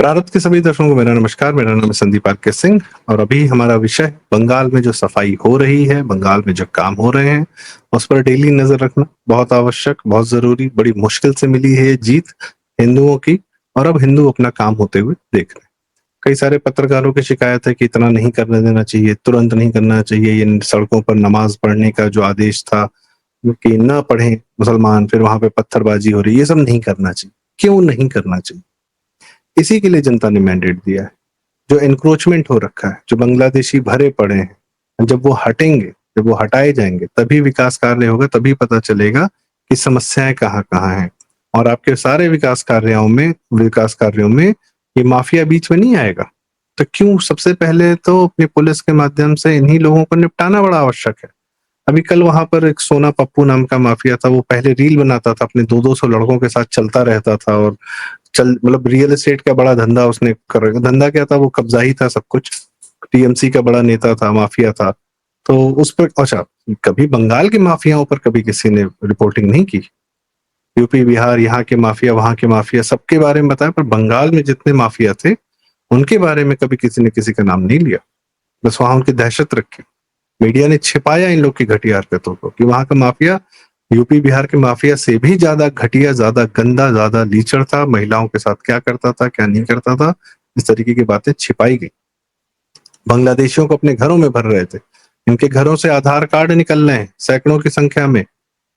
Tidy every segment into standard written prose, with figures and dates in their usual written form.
प्रारब्ध के सभी दर्शकों को मेरा नमस्कार। मेरा नाम है संदीप आर के सिंह और अभी हमारा विषय बंगाल में जो सफाई हो रही है, बंगाल में जो काम हो रहे हैं, उस पर डेली नजर रखना बहुत आवश्यक, बहुत जरूरी। बड़ी मुश्किल से मिली है ये जीत हिंदुओं की और अब हिंदू अपना काम होते हुए देख रहे हैं। कई सारे पत्रकारों की शिकायत है कि इतना नहीं करने देना चाहिए, तुरंत नहीं करना चाहिए। ये सड़कों पर नमाज पढ़ने का जो आदेश था कि न पढ़ें मुसलमान, फिर वहां पे पत्थरबाजी हो रही है, ये सब नहीं करना चाहिए। क्यों नहीं करना चाहिए? इसी के लिए जनता ने मैंडेट दिया है। जो एनक्रोचमेंट हो रखा है, जो बांग्लादेशी भरे पड़े हैं, जब वो हटेंगे, जब वो हटाए जाएंगे, तभी विकास कार्य होगा, तभी पता चलेगा कि समस्याएं कहाँ कहाँ हैं। और आपके सारे विकास कार्यों में ये माफिया बीच में नहीं आएगा। तो क्यों? सबसे पहले तो अपनी पुलिस के माध्यम से इन्हीं लोगों को निपटाना बड़ा आवश्यक है। अभी कल वहां पर एक सोना पप्पू नाम का माफिया था, वो पहले रील बनाता था, अपने 200-200 लड़कों के साथ चलता रहता था और चल मतलब रियल एस्टेट का बड़ा धंधा उसने कर रखा। धंधा क्या था? वो कब्जा ही था सब कुछ। टीएमसी का बड़ा नेता था, माफिया था। तो उस पर अच्छा, कभी बंगाल के माफियाओं पर कभी किसी ने रिपोर्टिंग नहीं की। यूपी बिहार, यहाँ के माफिया, वहां के माफिया, सबके बारे में बताया, पर बंगाल में जितने माफिया थे उनके बारे में कभी किसी ने किसी का नाम नहीं लिया। बस वहां उनकी दहशत रखी। मीडिया ने छिपाया इन लोग की घटिया हरकतों को कि वहां का माफिया यूपी बिहार के माफिया से भी ज्यादा घटिया, ज्यादा गंदा, ज्यादा लीचड़ था। महिलाओं के साथ क्या करता था, क्या नहीं करता था, इस तरीके की बातें छिपाई गई। बांग्लादेशियों को अपने घरों में भर रहे थे। इनके घरों से आधार कार्ड निकल रहे हैं सैकड़ों की संख्या में।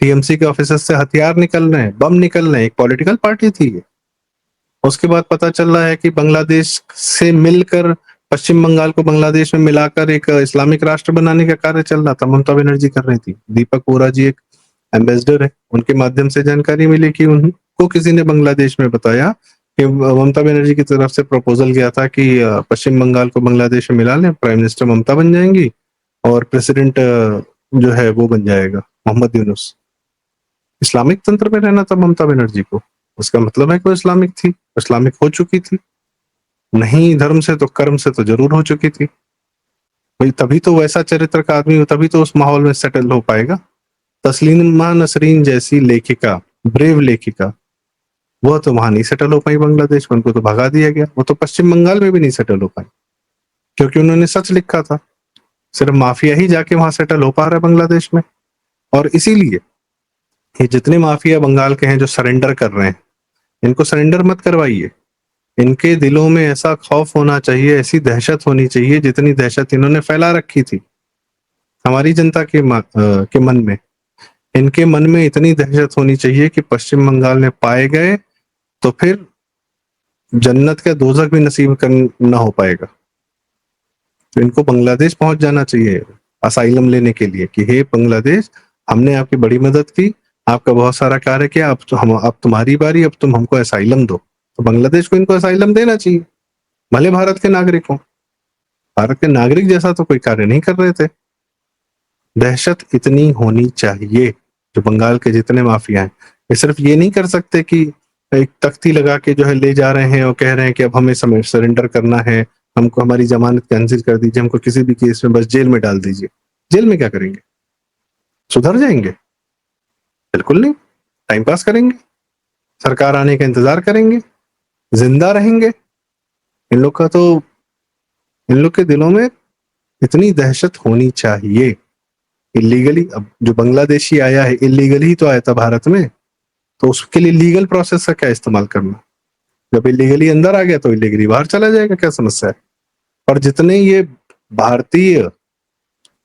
टीएमसी के ऑफिसर्स से हथियार निकल रहे हैं, बम निकल रहे हैं। एक पॉलिटिकल पार्टी थी ये। उसके बाद पता चल रहा है कि बांग्लादेश से मिलकर पश्चिम बंगाल को बांग्लादेश में मिलाकर एक इस्लामिक राष्ट्र बनाने का कार्य चल रहा था। ममता बनर्जी कर रही थी। दीपक वोरा जी एक एम्बेसडर है, उनके माध्यम से जानकारी मिली कि उनको किसी ने बांग्लादेश में बताया कि ममता बनर्जी की तरफ से प्रपोजल गया था कि पश्चिम बंगाल को बांग्लादेश में मिला लें, प्राइम मिनिस्टर ममता बन जाएंगी और प्रेसिडेंट जो है वो बन जाएगा मोहम्मद यूनुस। इस्लामिक तंत्र में रहना था ममता बनर्जी को। उसका मतलब है कि वो इस्लामिक थी, इस्लामिक हो चुकी थी। नहीं धर्म से तो कर्म से तो जरूर हो चुकी थी भाई। तभी तो वैसा चरित्र का आदमी हो, तभी तो उस माहौल में सेटल हो पाएगा। तस्लीमा नसरीन जैसी लेखिका, ब्रेव लेखिका, वो तो वहां नहीं सेटल हो पाई बांग्लादेश में। उनको तो भगा दिया गया। वो तो पश्चिम बंगाल में भी नहीं सेटल हो पाई क्योंकि उन्होंने सच लिखा था। सिर्फ माफिया ही जाके वहां सेटल हो पा रहा है बांग्लादेश में। और इसीलिए ये जितने माफिया बंगाल के हैं जो सरेंडर कर रहे हैं, इनको सरेंडर मत करवाइए। इनके दिलों में ऐसा खौफ होना चाहिए, ऐसी दहशत होनी चाहिए जितनी दहशत इन्होंने फैला रखी थी हमारी जनता के मन में। इनके मन में इतनी दहशत होनी चाहिए कि पश्चिम बंगाल में पाए गए तो फिर जन्नत का दोजख भी नसीब न हो पाएगा। तो इनको बांग्लादेश पहुंच जाना चाहिए असाइलम लेने के लिए कि हे बांग्लादेश, हमने आपकी बड़ी मदद की, आपका बहुत सारा कार्य किया, अब तुम्हारी बारी, अब तुम हमको असाइलम दो। तो बांग्लादेश को इनको असाइलम देना चाहिए, भले भारत के नागरिक हों। भारत के नागरिक जैसा तो कोई कार्य नहीं कर रहे थे। दहशत इतनी होनी चाहिए। जो बंगाल के जितने माफिया हैं, ये सिर्फ ये नहीं कर सकते कि एक तख्ती लगा के जो है ले जा रहे हैं और कह रहे हैं कि अब हमें सरेंडर करना है, हमको हमारी जमानत कैंसिल कर दीजिए, हमको किसी भी केस में बस जेल में डाल दीजिए। जेल में क्या करेंगे? सुधर जाएंगे? बिल्कुल नहीं। टाइम पास करेंगे, सरकार आने का इंतजार करेंगे, जिंदा रहेंगे। इन लोग का तो इन लोग के दिलों में इतनी दहशत होनी चाहिए। इलीगली, अब जो बांग्लादेशी आया है इलीगली ही तो आया था भारत में, तो उसके लिए लीगल प्रोसेस का क्या इस्तेमाल करना? जब इलीगली अंदर आ गया तो इलीगली बाहर चला जाएगा, क्या समस्या है? और जितने ये भारतीय,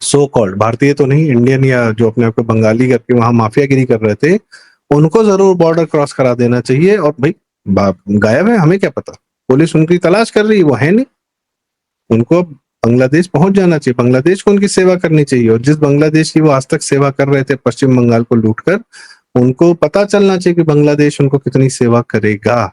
सो कॉल्ड भारतीय तो नहीं, इंडियन या जो अपने आप को बंगाली करके वहां माफियागिरी कर रहे थे, उनको जरूर बॉर्डर क्रॉस करा देना चाहिए। और भाई गायब है, हमें क्या पता, पुलिस उनकी तलाश कर रही है, वो है नहीं। उनको बांग्लादेश पहुंच जाना चाहिए, बांग्लादेश को उनकी सेवा करनी चाहिए। और जिस बांग्लादेश की वो आज तक सेवा कर रहे थे पश्चिम बंगाल को लूटकर, उनको पता चलना चाहिए कि बांग्लादेश उनको कितनी सेवा करेगा।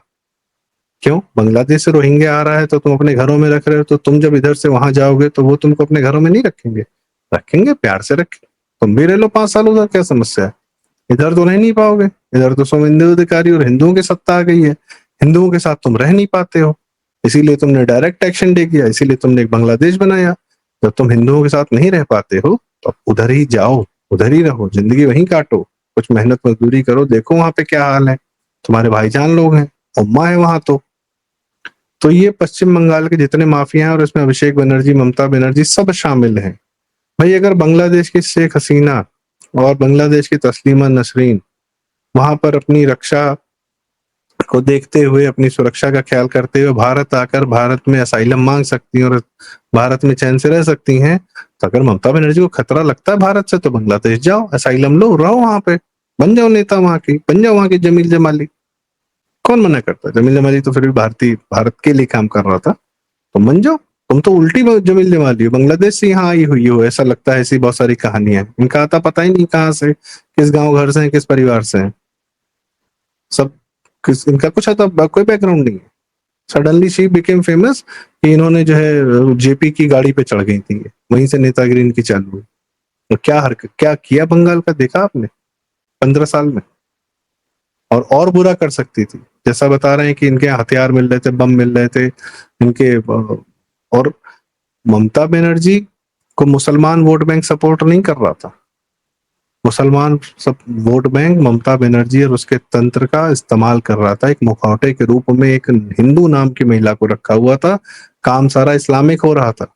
क्यों? बांग्लादेश से रोहिंग्या आ रहा है तो तुम अपने घरों में रख रहे हो, तो तुम जब इधर से वहां जाओगे तो वो तुमको अपने घरों में नहीं रखेंगे? रखेंगे, प्यार से रखें। तुम भी रह लो 5 साल उधर, क्या समस्या है? इधर तो रह नहीं पाओगे, इधर तो शुभेंदु अधिकारी और हिंदुओं की सत्ता आ गई है। हिंदुओं के साथ तुम रह नहीं पाते हो, इसीलिए तुमने डायरेक्ट एक्शन डे किया, इसीलिए तुमने एक बांग्लादेश बनाया। जब तुम हिंदुओं के साथ नहीं रह पाते हो तो उधर ही जाओ, उधर ही रहो, जिंदगी वहीं काटो, कुछ मेहनत मजदूरी करो, देखो वहां पे क्या हाल है। तुम्हारे भाईजान लोग हैं, उम्मा है वहां तो। तो ये पश्चिम बंगाल के जितने माफिया हैं और इसमें अभिषेक बनर्जी, ममता बनर्जी सब शामिल हैं। भाई अगर बांग्लादेश की शेख हसीना और बांग्लादेश की तस्लीमा नसरीन वहां पर अपनी रक्षा को देखते हुए, अपनी सुरक्षा का ख्याल करते हुए भारत आकर भारत में असाइलम मांग सकती हैं और भारत में चैन से रह सकती हैं, तो अगर ममता बनर्जी को खतरा लगता है भारत से तो बांग्लादेश जाओ, असाइलम लो, रहो वहां पे, बन जाओ नेता वहां की, बन जाओ वहां की जमील जमाली। कौन मना करता है? जमील जमाली तो फिर भी भारत के लिए काम कर रहा था, तो बन जाओ। तुम तो उल्टी जमील जमाली हो, बांग्लादेश से यहाँ आई हुई हो, ऐसा लगता है। ऐसी बहुत सारी कहानियां हैं, इनका आता पता ही नहीं कहाँ से, किस गांव घर से है, किस परिवार से है, सब इनका कुछ आता कोई बैकग्राउंड नहीं है। सडनली शी बिकेम फेमस कि इन्होंने जो है जेपी की गाड़ी पे चढ़ गई थी, वहीं से नेतागिरी इनकी चालू हुई। तो क्या हरकत क्या किया बंगाल का, देखा आपने 15 साल में? और बुरा कर सकती थी, जैसा बता रहे हैं कि इनके हथियार मिल रहे थे, बम मिल रहे थे इनके। और ममता बनर्जी को मुसलमान वोट बैंक सपोर्ट नहीं कर रहा था, मुसलमान सब वोट बैंक ममता बनर्जी और उसके तंत्र का इस्तेमाल कर रहा था, एक मुखौटे के रूप में एक हिंदू नाम की महिला को रखा हुआ था। काम सारा इस्लामिक हो रहा था।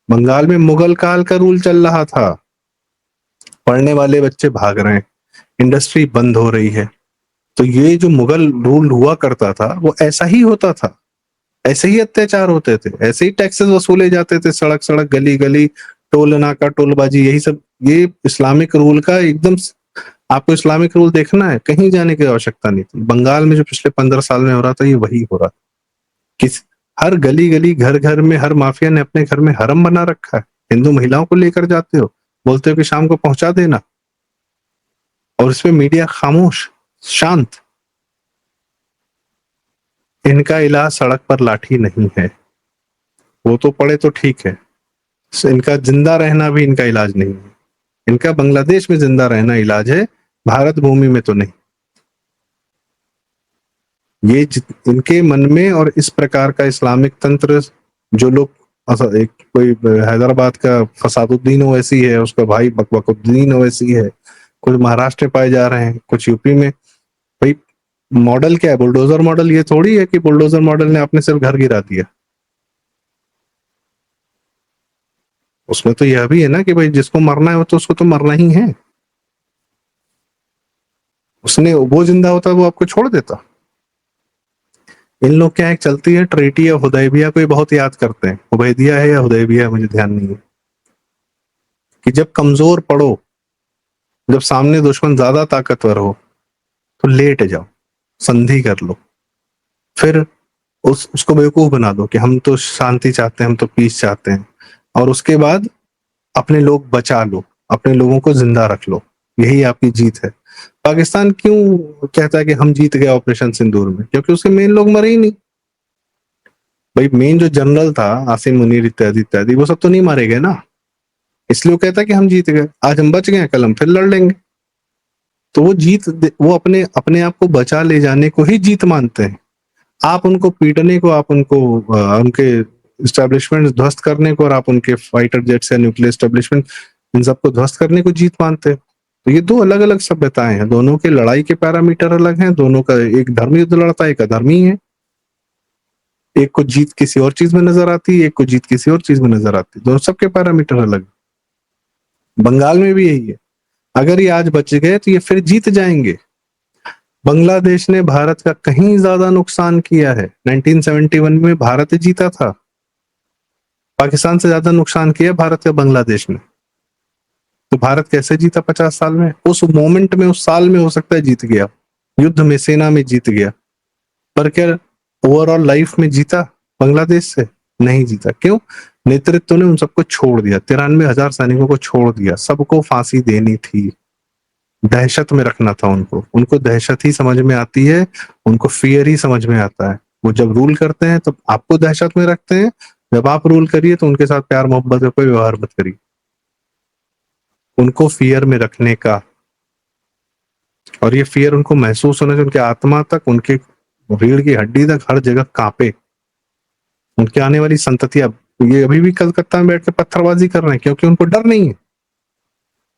बंगाल में मुगल काल का रूल चल रहा था, पढ़ने वाले बच्चे भाग रहे हैं, इंडस्ट्री बंद हो रही है। तो ये जो मुगल रूल हुआ करता था वो ऐसा ही होता था, ऐसे ही अत्याचार होते थे, ऐसे ही टैक्सेस वसूले जाते थे, सड़क सड़क गली गली, टोल नाका टोलबाजी, यही सब। ये इस्लामिक रूल का एकदम, आपको इस्लामिक रूल देखना है, कहीं जाने की आवश्यकता नहीं थी। बंगाल में जो पिछले 15 साल में हो रहा था ये वही हो रहा था। किस हर गली गली घर घर में हर माफिया ने अपने घर में हरम बना रखा है। हिंदू महिलाओं को लेकर जाते हो, बोलते हो कि शाम को पहुंचा देना, और इसमें मीडिया खामोश, शांत। इनका इलाज सड़क पर लाठी नहीं है, वो तो पड़े तो ठीक है, इनका जिंदा रहना भी इनका इलाज नहीं है। इनका बांग्लादेश में जिंदा रहना इलाज है, भारत भूमि में तो नहीं। ये इनके मन में, और इस प्रकार का इस्लामिक तंत्र जो लोग, एक कोई हैदराबाद का फसादुद्दीन ओवैसी है, उसका भाई बकबकुद्दीन ओवैसी है, कुछ महाराष्ट्र में पाए जा रहे हैं, कुछ यूपी में। भाई मॉडल क्या है? बुलडोजर मॉडल ये थोड़ी है कि बुलडोजर मॉडल ने आपने सिर्फ घर गिरा दिया। उसमें तो यह भी है ना कि भाई जिसको मरना है तो उसको तो मरना ही है। उसने वो जिंदा होता वो आपको छोड़ देता। इन लोग क्या एक चलती है ट्रेटी या हुदैबिया को बहुत याद करते हैं, उबैदिया है या हुदैबिया मुझे ध्यान नहीं है, कि जब कमजोर पड़ो, जब सामने दुश्मन ज्यादा ताकतवर हो, तो लेट जाओ, संधि कर लो, फिर उसको बेवकूफ बना दो कि हम तो शांति चाहते हैं, हम तो पीस चाहते हैं, और उसके बाद अपने लोग बचा लो, अपने लोगों को जिंदा रख लो, यही आपकी जीत है। पाकिस्तान क्यों कहता है कि हम जीत गए ऑपरेशन सिंदूर में? क्योंकि उसके मेन लोग मरे ही नहीं। भाई मेन जो जनरल था आसिम मुनीर इत्यादि इत्यादि, वो सब तो नहीं मारे गए ना, इसलिए वो कहता है कि हम जीत गए, आज हम बच गए, कल हम फिर लड़ लेंगे। तो वो वो अपने अपने आप को बचा ले जाने को ही जीत मानते हैं। आप उनको पीटने को, आप उनको उनके स्टैब्लिशमेंट ध्वस्त करने को, और आप उनके फाइटर जेट्स या न्यूक्लियर स्टैब्लिशमेंट इन सबको ध्वस्त करने को जीत मानते हैं। तो ये दो अलग अलग सभ्यताएं हैं, दोनों के लड़ाई के पैरामीटर अलग हैं, दोनों का, एक धर्म युद्ध लड़ता है, एक अधर्मी है। एक को जीत किसी और चीज में नजर आती है, एक को जीत किसी और चीज में नजर आती है, दोनों सबके पैरामीटर अलग। बंगाल में भी यही है, अगर ये आज बच गए तो ये फिर जीत जाएंगे। बांग्लादेश ने भारत का कहीं ज्यादा नुकसान किया है। 1971 में भारत जीता था, पाकिस्तान से ज्यादा नुकसान किया भारत का बांग्लादेश ने। तो भारत कैसे जीता 50 साल में? उस मोमेंट में, उस साल में हो सकता है जीत गया, युद्ध में, सेना में जीत गया, पर क्या ओवरऑल लाइफ में जीता बांग्लादेश से? नहीं जीता। क्यों? नेतृत्व ने उन सबको छोड़ दिया, 93,000 सैनिकों को छोड़ दिया, सबको फांसी देनी थी, दहशत में रखना था उनको। उनको दहशत ही समझ में आती है, उनको फियर ही समझ में आता है। वो जब रूल करते हैं तो आपको दहशत में रखते हैं, जब आप रूल करिए तो उनके साथ प्यार मोहब्बत का कोई व्यवहार मत करिए। उनको फियर में रखने का, और ये फियर उनको महसूस होना चाहिए, उनके आत्मा तक, उनके रीढ़ की हड्डी तक, हर जगह कांपे। उनके आने वाली संततियां, ये अभी भी कलकत्ता में बैठ के पत्थरबाजी कर रहे हैं क्योंकि उनको डर नहीं है।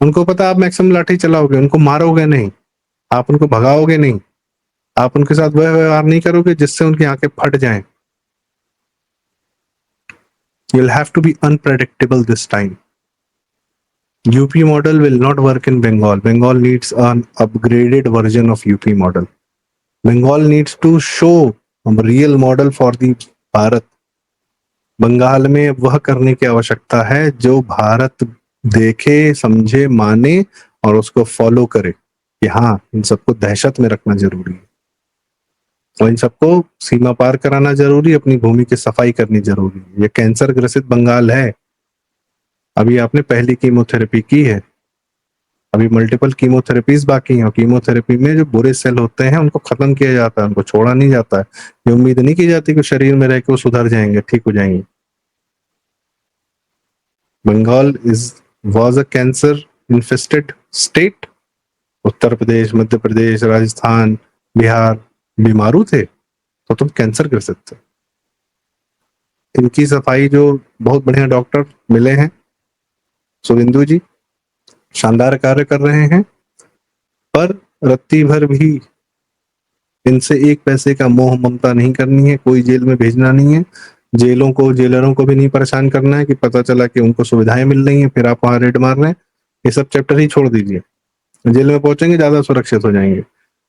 उनको पता आप मैक्सिमम लाठी चलाओगे, उनको मारोगे नहीं, आप उनको भगाओगे नहीं, आप उनके साथ वह व्यवहार नहीं करोगे जिससे उनकी आंखें फट जाएं। You'll have to be unpredictable this time. UP model will not work in Bengal. Bengal needs an upgraded version of UP model. Bengal needs to show a real model for the Bharat. Bengal में वह करने की आवश्यकता है जो भारत देखे, समझे, माने और उसको फॉलो करे कि हाँ, इन सबको दहशत में रखना जरूरी है और इन सबको सीमा पार कराना जरूरी है, अपनी भूमि की सफाई करनी जरूरी है। ये कैंसर ग्रसित बंगाल है। अभी आपने पहली कीमोथेरेपी की है, अभी मल्टीपल कीमोथेरेपीज बाकी हैं और कीमोथेरेपी में जो बुरे सेल होते हैं उनको खत्म किया जाता है, उनको छोड़ा नहीं जाता है। ये उम्मीद नहीं की जाती कि शरीर में रह के वो सुधर जाएंगे, ठीक हो जाएंगे। Bengal was a cancer infested state. Uttar Pradesh, Madhya Pradesh, Rajasthan, Bihar बीमारू थे तो तुम कैंसर ग्रसित थे। इनकी सफाई जो बहुत बढ़िया डॉक्टर मिले हैं, सुविंदु जी शानदार कार्य कर रहे हैं, पर रत्ती भर भी इनसे एक पैसे का मोह ममता नहीं करनी है, कोई जेल में भेजना नहीं है, जेलरों को भी नहीं परेशान करना है कि पता चला कि उनको सुविधाएं मिल रही हैं फिर आप वहां रेड मार रहे हैं। ये सब चैप्टर ही छोड़ दीजिए, जेल में पहुंचेंगे ज्यादा सुरक्षित हो जाएंगे।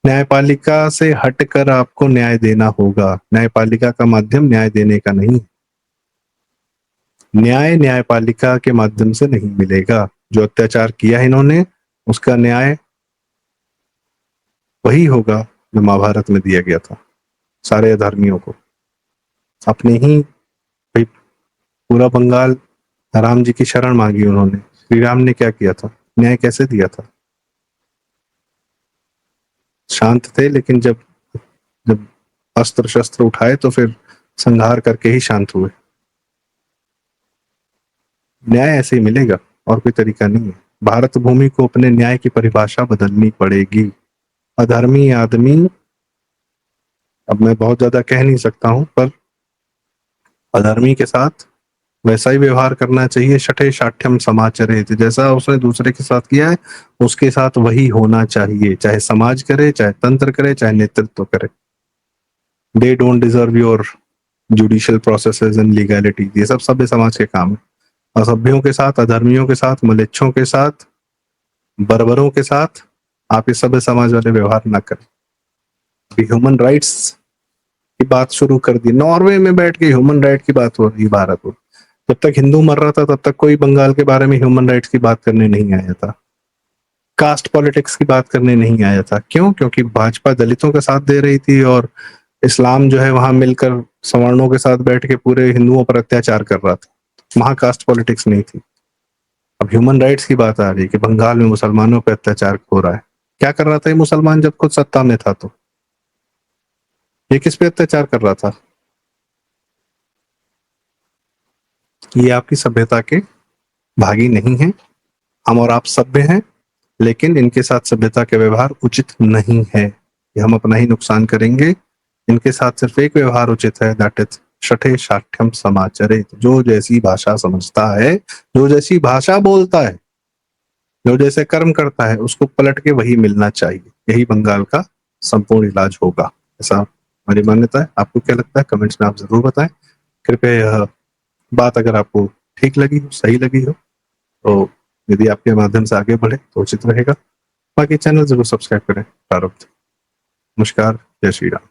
न्यायपालिका से हटकर आपको न्याय देना होगा। न्यायपालिका का माध्यम न्याय देने का नहीं, न्याय न्यायपालिका के माध्यम से नहीं मिलेगा। जो अत्याचार किया है इन्होंने उसका न्याय वही होगा जो महाभारत में दिया गया था सारे अधर्मियों को। अपने ही भाई पूरा बंगाल राम जी की शरण मांगी उन्होंने, श्री राम ने क्या किया था, न्याय कैसे दिया था? शांत थे, लेकिन जब जब अस्त्र शस्त्र उठाए तो फिर संहार करके ही शांत हुए। न्याय ऐसे ही मिलेगा और कोई तरीका नहीं है। भारत भूमि को अपने न्याय की परिभाषा बदलनी पड़ेगी। अधर्मी आदमी, अब मैं बहुत ज्यादा कह नहीं सकता हूं, पर अधर्मी के साथ वैसा ही व्यवहार करना चाहिए। शठे शाठ्यम समाचरेत, जैसा उसने दूसरे के साथ किया है उसके साथ वही होना चाहिए, चाहे समाज करे, चाहे तंत्र करे, चाहे नेतृत्व करे। They don't deserve your judicial processes and legality. ये सब सभ्य समाज के काम है। असभ्यों के साथ, अधर्मियों के साथ, मलेच्छों के साथ, बर्बरों के साथ आप इस सभ्य समाज वाले व्यवहार ना करें। ह्यूमन राइट्स की बात शुरू कर दी, नॉर्वे में बैठ के ह्यूमन राइट की बात हो रही भारत में। जब तक हिंदू मर रहा था तब तक कोई बंगाल के बारे में ह्यूमन राइट्स की बात करने नहीं आया था, कास्ट पॉलिटिक्स की बात करने नहीं आया था। क्यों? क्योंकि भाजपा दलितों का साथ दे रही थी और इस्लाम जो है वहां मिलकर सवर्णों के साथ बैठ के पूरे हिंदुओं पर अत्याचार कर रहा था, वहां कास्ट पॉलिटिक्स नहीं थी। अब ह्यूमन राइट्स की बात आ रही है कि बंगाल में मुसलमानों पर अत्याचार हो रहा है। क्या कर रहा था ये मुसलमान जब खुद सत्ता में था? तो ये किस पे अत्याचार कर रहा था? ये आपकी सभ्यता के भागी नहीं है। हम और आप सभ्य हैं, लेकिन इनके साथ सभ्यता के व्यवहार उचित नहीं है, ये हम अपना ही नुकसान करेंगे। इनके साथ सिर्फ एक व्यवहार उचित है, दैट इज शठे शाठ्यम समाचरेत। जो जैसी भाषा समझता है, जो जैसी भाषा बोलता है, जो जैसे कर्म करता है, उसको पलट के वही मिलना चाहिए। यही बंगाल का संपूर्ण इलाज होगा, ऐसा हमारी मान्यता है। आपको क्या लगता है कमेंट्स में आप जरूर बताएं। कृपया यह बात अगर आपको ठीक लगी हो, सही लगी हो, तो यदि आपके माध्यम से आगे बढ़े तो उचित रहेगा। बाकी चैनल जरूर सब्सक्राइब करें। प्रारब्ध। नमस्कार, जय श्री राम।